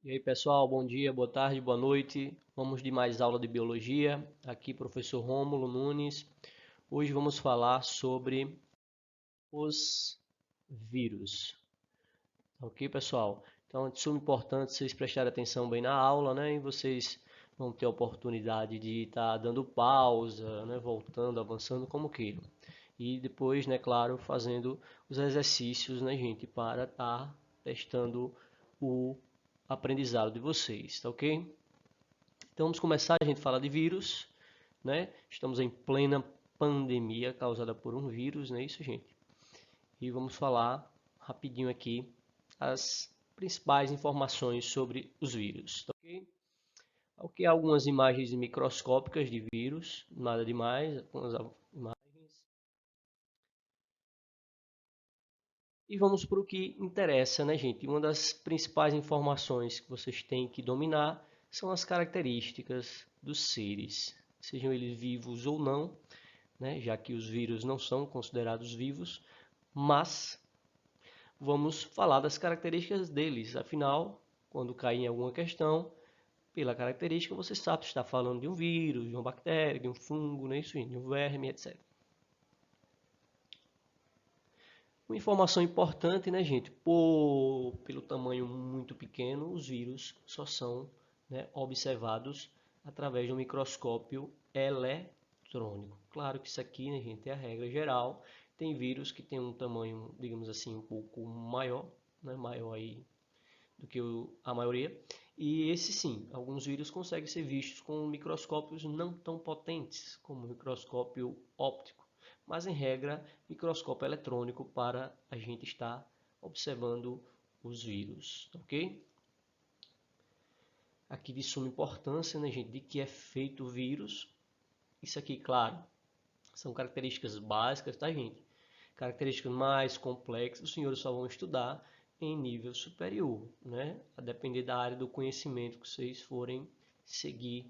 E aí, pessoal, bom dia, boa tarde, boa noite. Vamos de mais aula de biologia. Aqui, professor Rômulo Nunes. Hoje vamos falar sobre os vírus. Ok, pessoal? Então, é de suma importância vocês prestarem atenção bem na aula, né? E vocês vão ter a oportunidade de estar dando pausa, né? Voltando, avançando como queiram. E depois, né, claro, fazendo os exercícios, né, gente, para estar testando o aprendizado de vocês, tá ok? Então vamos começar a gente falar de vírus, né? Estamos em plena pandemia causada por um vírus, não é isso, gente? E vamos falar rapidinho aqui as principais informações sobre os vírus, tá ok? Ok, algumas imagens microscópicas de vírus, nada demais, algumas imagens. E vamos para o que interessa, né, gente? Uma das principais informações que vocês têm que dominar são as características dos seres, sejam eles vivos ou não, né? Já que os vírus não são considerados vivos, mas vamos falar das características deles. Afinal, quando cair em alguma questão, pela característica você sabe se está falando de um vírus, de uma bactéria, de um fungo, né? Isso, de um verme, etc. Uma informação importante, né, gente? Pelo tamanho muito pequeno, os vírus só são, né, observados através de um microscópio eletrônico. Claro que isso aqui, né, gente, é a regra geral. Tem vírus que tem um tamanho, digamos assim, um pouco maior, né, maior aí do que a maioria. E esse sim, alguns vírus conseguem ser vistos com microscópios não tão potentes, como o microscópio óptico, mas em regra, microscópio eletrônico para a gente estar observando os vírus, ok? Aqui de suma importância, né, gente, de que é feito o vírus. Isso aqui, claro, são características básicas, tá, gente? Características mais complexas, os senhores só vão estudar em nível superior, né? A depender da área do conhecimento que vocês forem seguir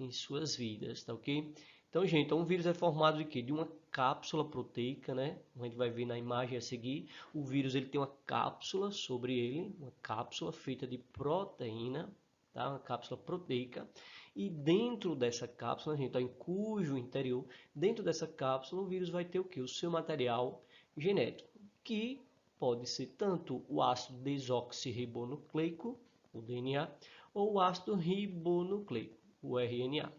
em suas vidas, tá ok? Então, gente, então, um vírus é formado de quê? De uma cápsula proteica, né? A gente vai ver na imagem a seguir. O vírus ele tem uma cápsula sobre ele, uma cápsula feita de proteína, tá? Uma cápsula proteica. E dentro dessa cápsula, a gente está em cujo interior, dentro dessa cápsula, o vírus vai ter o quê? O seu material genético, que pode ser tanto o ácido desoxirribonucleico, o DNA, ou o ácido ribonucleico, o RNA.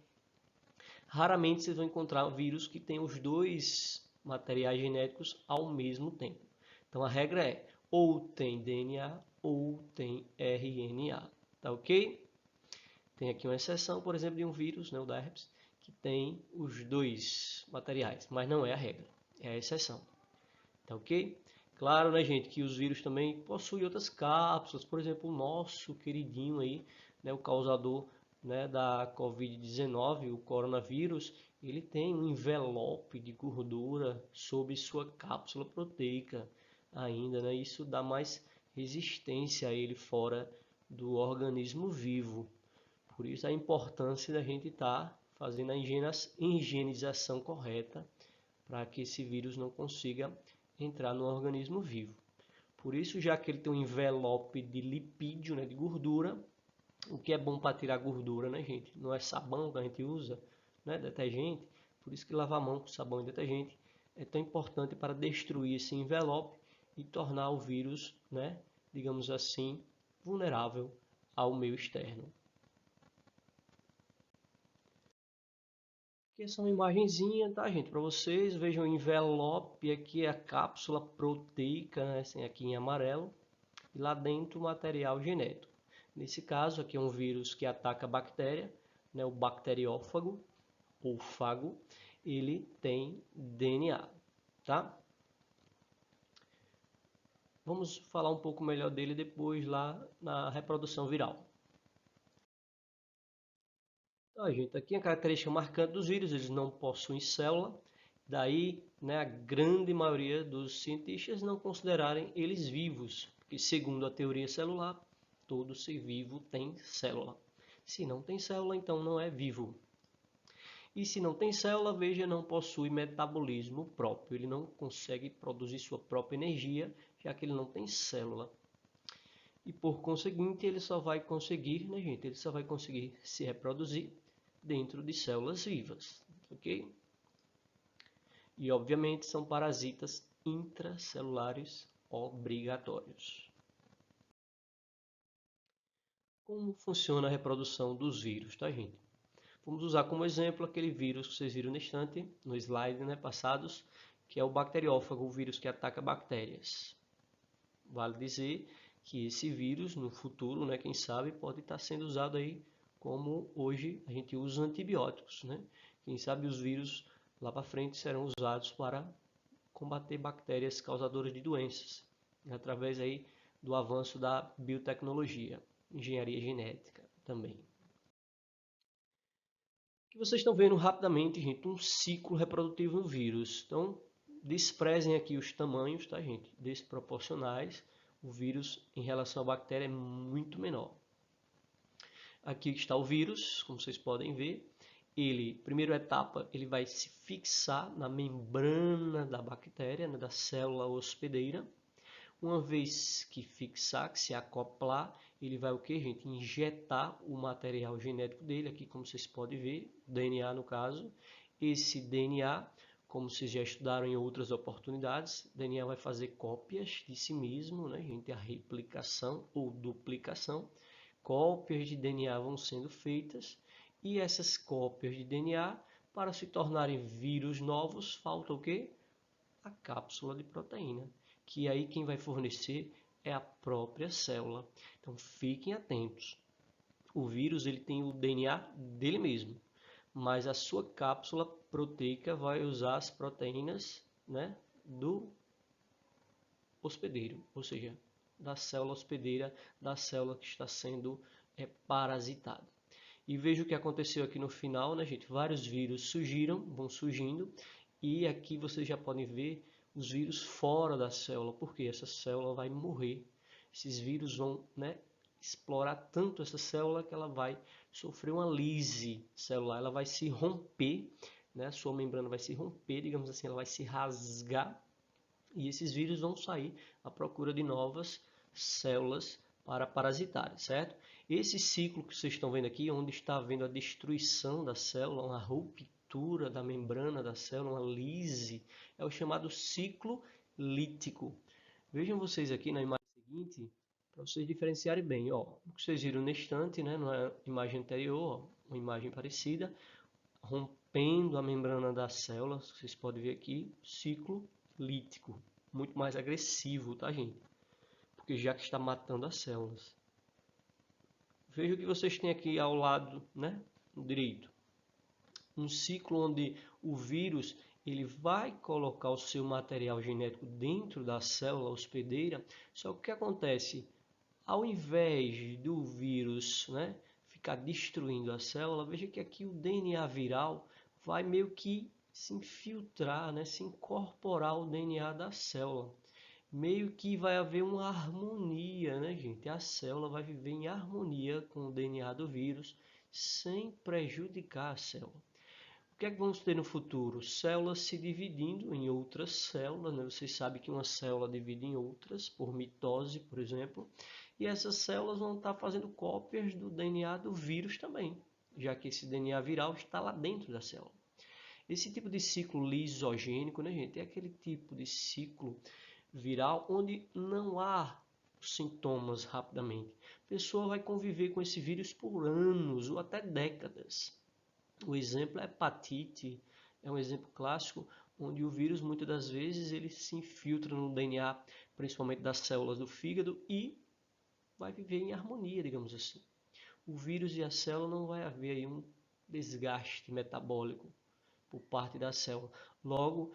Raramente vocês vão encontrar vírus que tem os dois materiais genéticos ao mesmo tempo. Então a regra é ou tem DNA ou tem RNA, tá ok? Tem aqui uma exceção, por exemplo, de um vírus, né, o da herpes, que tem os dois materiais, mas não é a regra, é a exceção, tá ok? Claro, né, gente, que os vírus também possuem outras cápsulas, por exemplo, o nosso queridinho aí, né, o causador, né, da Covid-19, o coronavírus, ele tem um envelope de gordura sobre sua cápsula proteica ainda, né? Isso dá mais resistência a ele fora do organismo vivo. Por isso a importância da gente estar fazendo a higienização correta para que esse vírus não consiga entrar no organismo vivo. Por isso, já que ele tem um envelope de lipídio, né, de gordura, o que é bom para tirar gordura, né, gente? Não é sabão que a gente usa, né, detergente. Por isso que lavar a mão com sabão e detergente é tão importante para destruir esse envelope e tornar o vírus, né, digamos assim, vulnerável ao meio externo. Aqui é uma imagenzinha, tá, gente? Para vocês, vejam o envelope, aqui é a cápsula proteica, né, assim, aqui em amarelo, e lá dentro o material genético. Nesse caso, aqui é um vírus que ataca a bactéria, né, o bacteriófago, ou fago, ele tem DNA, tá? Vamos falar um pouco melhor dele depois lá na reprodução viral. Então, gente, aqui a característica marcante dos vírus, eles não possuem célula, daí, né, a grande maioria dos cientistas não considerarem eles vivos, porque segundo a teoria celular, todo ser vivo tem célula. Se não tem célula, então não é vivo. E se não tem célula, veja, não possui metabolismo próprio, ele não consegue produzir sua própria energia, já que ele não tem célula. e por conseguinte ele só vai conseguir, né, gente? Ele só vai conseguir se reproduzir dentro de células vivas, ok? E obviamente são parasitas intracelulares obrigatórios. Como funciona a reprodução dos vírus, tá, gente? Vamos usar como exemplo aquele vírus que vocês viram no slide, né, passados, que é o bacteriófago, o vírus que ataca bactérias. Vale dizer que esse vírus, no futuro, né, quem sabe, pode estar sendo usado aí como hoje a gente usa antibióticos, né? Quem sabe os vírus lá para frente serão usados para combater bactérias causadoras de doenças, através aí do avanço da biotecnologia, engenharia genética também. Que vocês estão vendo rapidamente, gente, um ciclo reprodutivo no vírus. Então, desprezem aqui os tamanhos, tá, gente? Desproporcionais. O vírus em relação à bactéria é muito menor. Aqui está o vírus, como vocês podem ver. Ele, primeira etapa, ele vai se fixar na membrana da bactéria, né, da célula hospedeira. Uma vez que fixar, que se acoplar, ele vai o que, gente? Injetar o material genético dele, aqui como vocês podem ver, DNA no caso. Esse DNA, como vocês já estudaram em outras oportunidades, DNA vai fazer cópias de si mesmo, né, gente? A replicação ou duplicação. Cópias de DNA vão sendo feitas e essas cópias de DNA, para se tornarem vírus novos, falta o quê? A cápsula de proteína, que aí quem vai fornecer é a própria célula. Então fiquem atentos. O vírus ele tem o DNA dele mesmo, mas a sua cápsula proteica vai usar as proteínas, né, do hospedeiro, ou seja, da célula hospedeira, da célula que está sendo parasitada. E veja o que aconteceu aqui no final, né, gente? Vários vírus surgiram, vão surgindo, e aqui vocês já podem ver os vírus fora da célula, porque essa célula vai morrer. Esses vírus vão, né, explorar tanto essa célula que ela vai sofrer uma lise celular, ela vai se romper, né? A sua membrana vai se romper, digamos assim, ela vai se rasgar, e esses vírus vão sair à procura de novas células para parasitar, certo? Esse ciclo que vocês estão vendo aqui, onde está havendo a destruição da célula, uma ruptura da membrana da célula, uma lise, é o chamado ciclo lítico. Vejam vocês aqui na imagem seguinte, para vocês diferenciarem bem. Ó, o que vocês viram na estante, né, na imagem anterior, ó, uma imagem parecida, rompendo a membrana da célula, vocês podem ver aqui, ciclo lítico, muito mais agressivo, tá, gente? Porque já que está matando as células. Veja o que vocês têm aqui ao lado, né, direito. Um ciclo onde o vírus ele vai colocar o seu material genético dentro da célula hospedeira, só que o que acontece? Ao invés do vírus, né, ficar destruindo a célula, veja que aqui o DNA viral vai meio que se infiltrar, né, se incorporar ao DNA da célula. Meio que vai haver uma harmonia, né, gente? A célula vai viver em harmonia com o DNA do vírus, sem prejudicar a célula. O que é que vamos ter no futuro? Células se dividindo em outras células, né? Vocês sabem que uma célula divide em outras, por mitose, por exemplo, e essas células vão estar fazendo cópias do DNA do vírus também, já que esse DNA viral está lá dentro da célula. Esse tipo de ciclo lisogênico, né, gente, é aquele tipo de ciclo viral onde não há sintomas rapidamente. A pessoa vai conviver com esse vírus por anos ou até décadas. O exemplo é a hepatite, é um exemplo clássico onde o vírus muitas das vezes ele se infiltra no DNA, principalmente das células do fígado, e vai viver em harmonia, digamos assim. O vírus e a célula não vai haver aí um desgaste metabólico por parte da célula. Logo,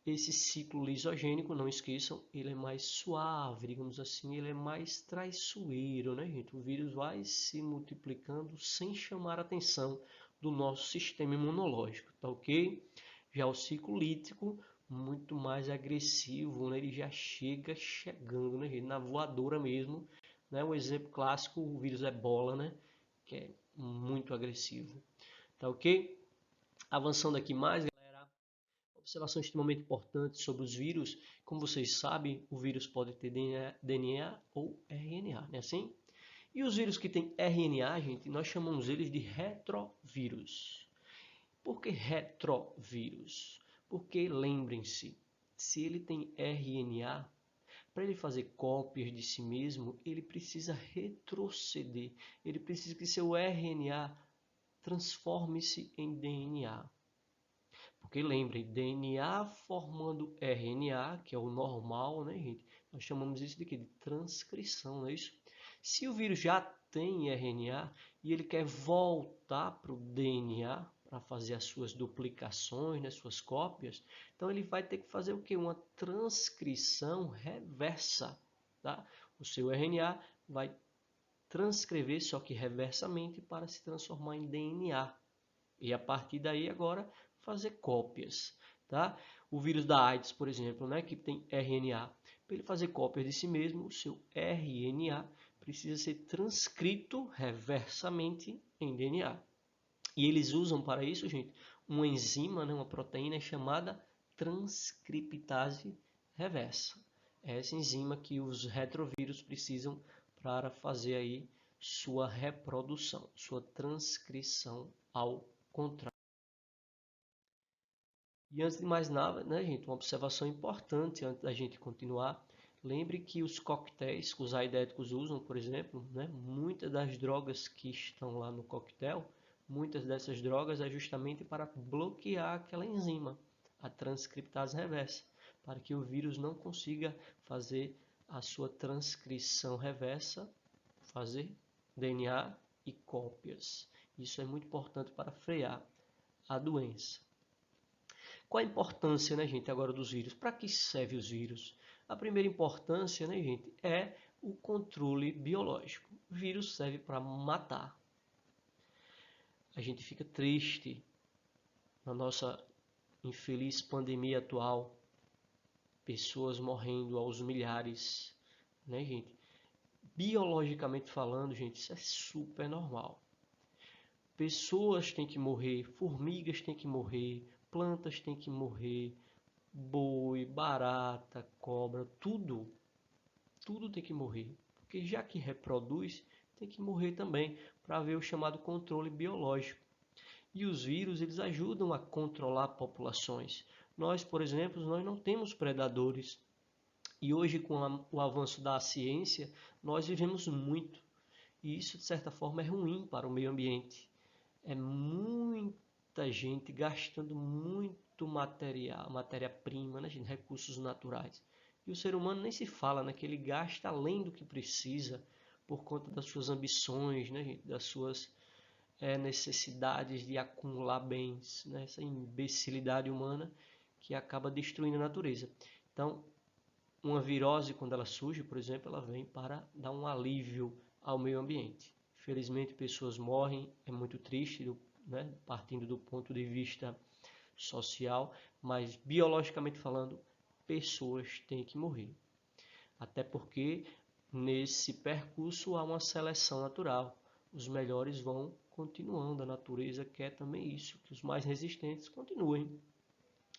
esse ciclo lisogênico, não esqueçam, ele é mais suave, digamos assim, ele é mais traiçoeiro, né, gente? O vírus vai se multiplicando sem chamar a atenção do nosso sistema imunológico, tá ok? Já o ciclo lítico, muito mais agressivo, né? Ele já chega chegando, né, gente? Na voadora mesmo, né? Um exemplo clássico, o vírus Ebola, né? Que é muito agressivo, tá ok? Avançando aqui mais, observação extremamente importante sobre os vírus. Como vocês sabem, o vírus pode ter DNA ou RNA, não é assim? E os vírus que têm RNA, gente, nós chamamos eles de retrovírus. Por que retrovírus? Porque, lembrem-se, se ele tem RNA, para ele fazer cópias de si mesmo, ele precisa retroceder. Ele precisa que seu RNA transforme-se em DNA. Porque lembrem, DNA formando RNA, que é o normal, né, gente? Nós chamamos isso de transcrição, não é isso? Se o vírus já tem RNA e ele quer voltar para o DNA para fazer as suas duplicações, né, suas cópias, então ele vai ter que fazer o quê? Uma transcrição reversa, tá? O seu RNA vai transcrever, só que reversamente, para se transformar em DNA. E a partir daí agora fazer cópias, tá? O vírus da AIDS, por exemplo, né, que tem RNA, para ele fazer cópias de si mesmo, o seu RNA precisa ser transcrito reversamente em DNA. E eles usam para isso, gente, uma enzima, né, uma proteína chamada transcriptase reversa. É essa enzima que os retrovírus precisam para fazer aí sua reprodução, sua transcrição ao contrário. E antes de mais nada, né, gente, uma observação importante antes da gente continuar. Lembre que os coquetéis que os aidéticos usam, por exemplo, né, muitas das drogas que estão lá no coquetel, muitas dessas drogas é justamente para bloquear aquela enzima, a transcriptase reversa, para que o vírus não consiga fazer a sua transcrição reversa, fazer DNA e cópias. Isso é muito importante para frear a doença. Qual a importância, né, gente, agora dos vírus? Para que servem os vírus? A primeira importância, né, gente, é o controle biológico. O vírus serve para matar. A gente fica triste na nossa infeliz pandemia atual. Pessoas morrendo aos milhares, né, gente? Biologicamente falando, gente, isso é super normal. Pessoas têm que morrer, formigas têm que morrer, plantas têm que morrer, boi, barata, cobra, tudo tem que morrer. Porque já que reproduz, tem que morrer também para haver o chamado controle biológico. E os vírus, eles ajudam a controlar populações. Nós, por exemplo, nós não temos predadores. E hoje, com o avanço da ciência, nós vivemos muito. E isso, de certa forma, é ruim para o meio ambiente. É muita gente gastando muito material, matéria-prima, né, gente? Recursos naturais. E o ser humano nem se fala, né, que ele gasta além do que precisa por conta das suas ambições, né, gente? Das suas necessidades de acumular bens, né? Essa imbecilidade humana que acaba destruindo a natureza. Então, uma virose, quando ela surge, por exemplo, ela vem para dar um alívio ao meio ambiente. Infelizmente, pessoas morrem, é muito triste, né, partindo do ponto de vista social, mas biologicamente falando, pessoas têm que morrer. Até porque nesse percurso há uma seleção natural. Os melhores vão continuando, a natureza quer também isso, que os mais resistentes continuem.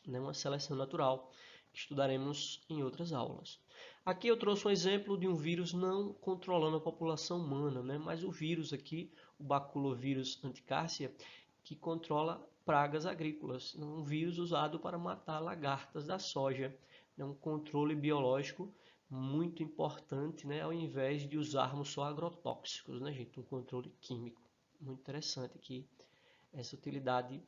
Né, uma seleção natural, que estudaremos em outras aulas. Aqui eu trouxe um exemplo de um vírus não controlando a população humana, né? Mas o vírus aqui, o baculovírus anticársia, que controla pragas agrícolas. Um vírus usado para matar lagartas da soja. É um controle biológico muito importante, né? Ao invés de usarmos só agrotóxicos, né, gente? Um controle químico. Muito interessante aqui essa utilidade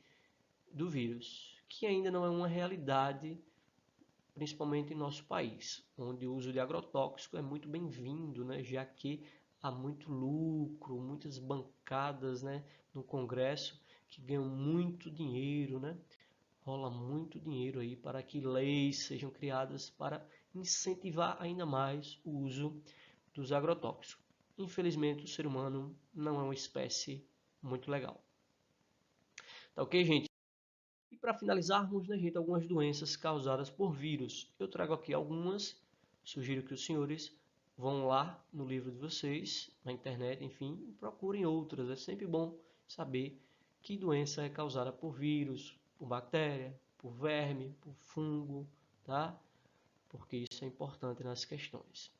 do vírus, que ainda não é uma realidade, principalmente em nosso país, onde o uso de agrotóxico é muito bem-vindo, né, já que há muito lucro, muitas bancadas, né, no Congresso que ganham muito dinheiro, né, rola muito dinheiro aí para que leis sejam criadas para incentivar ainda mais o uso dos agrotóxicos. Infelizmente, o ser humano não é uma espécie muito legal. Tá ok, gente? E para finalizarmos, né, gente, algumas doenças causadas por vírus. Eu trago aqui algumas, sugiro que os senhores vão lá no livro de vocês, na internet, enfim, e procurem outras. É sempre bom saber que doença é causada por vírus, por bactéria, por verme, por fungo, tá? Porque isso é importante nas questões.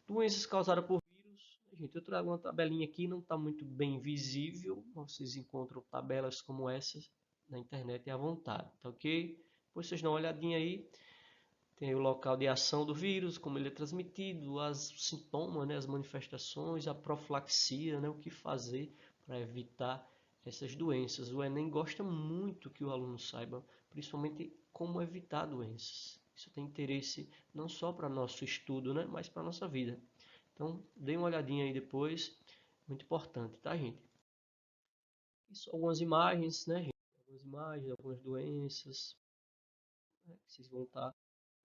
Doenças causadas por vírus. Gente, eu trago uma tabelinha aqui, não está muito bem visível. Vocês encontram tabelas como essas na internet à vontade, tá ok? Depois vocês dão uma olhadinha aí. Tem o local de ação do vírus, como ele é transmitido, os sintomas, né, as manifestações, a profilaxia, né, o que fazer para evitar essas doenças. O Enem gosta muito que o aluno saiba, principalmente como evitar doenças. Isso tem interesse não só para nosso estudo, né, mas para nossa vida. Então, dê uma olhadinha aí depois, muito importante, tá, gente? Isso, algumas imagens, né, gente? Algumas imagens, algumas doenças, né, que vocês vão estar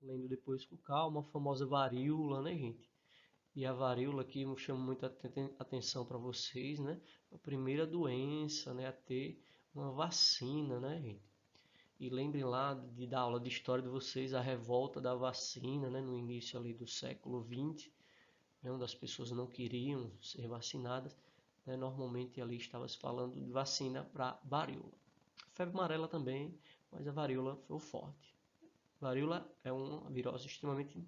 lendo depois com calma, a famosa varíola, né, gente? E a varíola aqui me chama muita atenção para vocês, né? A primeira doença, né, a ter uma vacina, né, gente? E lembrem lá da aula de história de vocês, a revolta da vacina, né, no início ali do século XX, né, onde as pessoas não queriam ser vacinadas, né? Normalmente ali estava se falando de vacina para varíola. Febre amarela também, mas a varíola foi o forte. Varíola é uma virose extremamente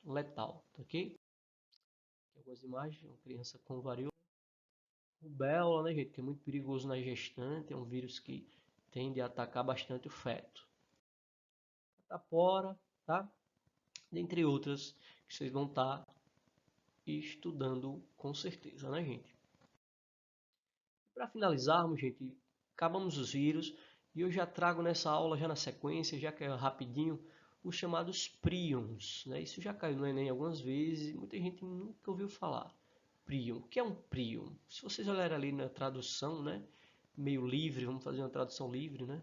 letal, tá ok? Algumas imagens, uma criança com varíola. Rubéola, né, gente, que é muito perigoso na gestante, é um vírus que tende a atacar bastante o feto. Catapora, tá? Dentre outras que vocês vão estar estudando com certeza, né, gente? Para finalizarmos, gente, acabamos os vírus e eu já trago nessa aula, já na sequência, já que é rapidinho, os chamados prions, né? Isso já caiu no Enem algumas vezes e muita gente nunca ouviu falar. Prion. O que é um prion? Se vocês olharem ali na tradução, né? Meio livre, vamos fazer uma tradução livre, né?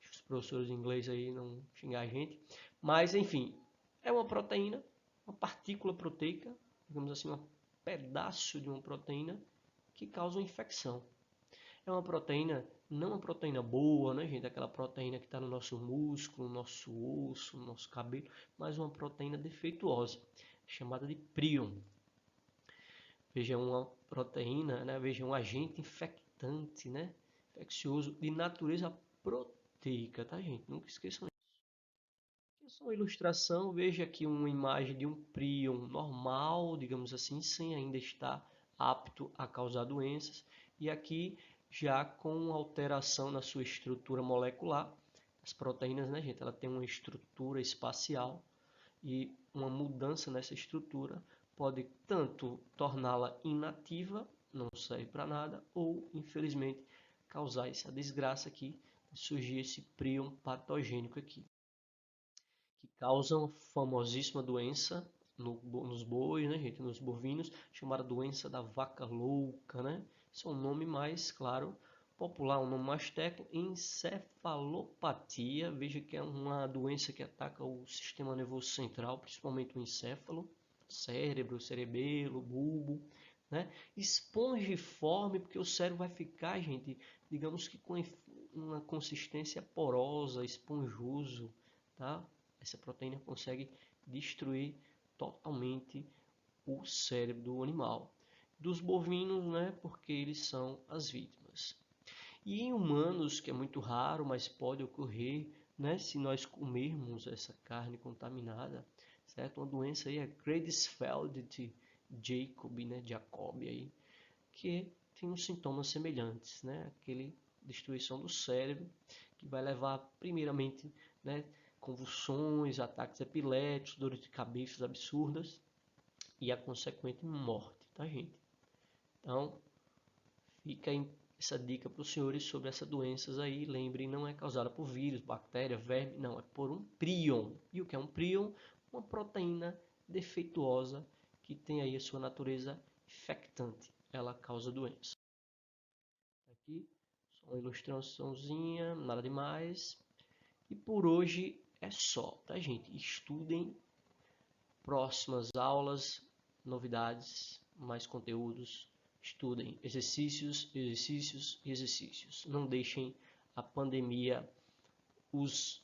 Os professores de inglês aí não xingar a gente. Mas, enfim, é uma proteína, uma partícula proteica, digamos assim, um pedaço de uma proteína que causa uma infecção. É uma proteína, não uma proteína boa, né, gente? Aquela proteína que está no nosso músculo, no nosso osso, no nosso cabelo, mas uma proteína defeituosa, chamada de prion. Veja, uma proteína, né? Veja, um agente infectante, né? Infeccioso de natureza proteica, tá, gente? Nunca esqueçam isso. Essa é uma ilustração. Veja aqui uma imagem de um prion normal, digamos assim, sem ainda estar apto a causar doenças. E aqui já com alteração na sua estrutura molecular. As proteínas, né, gente? Ela tem uma estrutura espacial e uma mudança nessa estrutura pode tanto torná-la inativa, não serve para nada, ou, infelizmente, causar essa desgraça aqui, surgir esse prion patogênico aqui, que causa uma famosíssima doença nos bois, né, gente, nos bovinos, chamada doença da vaca louca, né? Esse é um nome mais, claro, popular, um nome mais técnico, encefalopatia. Veja que é uma doença que ataca o sistema nervoso central, principalmente o encéfalo, cérebro, cerebelo, bulbo, né? Espongiforme, porque o cérebro vai ficar, gente, digamos que com uma consistência porosa, esponjoso, tá? Essa proteína consegue destruir totalmente o cérebro do animal. Dos bovinos, né, porque eles são as vítimas. E em humanos, que é muito raro, mas pode ocorrer, né, se nós comermos essa carne contaminada, certo? Uma doença aí é Creutzfeldt de Jacob, né, Jacob aí, que tem uns sintomas semelhantes, né? Aquele destruição do cérebro que vai levar primeiramente, né, convulsões, ataques epiléticos, dores de cabeça absurdas e a consequente morte, tá, gente? Então, fica aí essa dica para os senhores sobre essas doenças aí. Lembrem, não é causada por vírus, bactéria, verme, não, é por um prion. E o que é um prion? Uma proteína defeituosa que tem aí a sua natureza infectante. Ela causa doença. Aqui, só uma ilustraçãozinha, nada demais. E por hoje é só, tá, gente? Estudem, próximas aulas, novidades, mais conteúdos. Estudem exercícios, exercícios e exercícios. Não deixem a pandemia os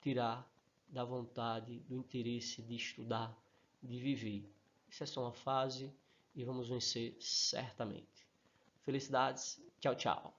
tirar da vontade, do interesse de estudar, de viver. Isso é só uma fase e vamos vencer certamente. Felicidades. Tchau, tchau.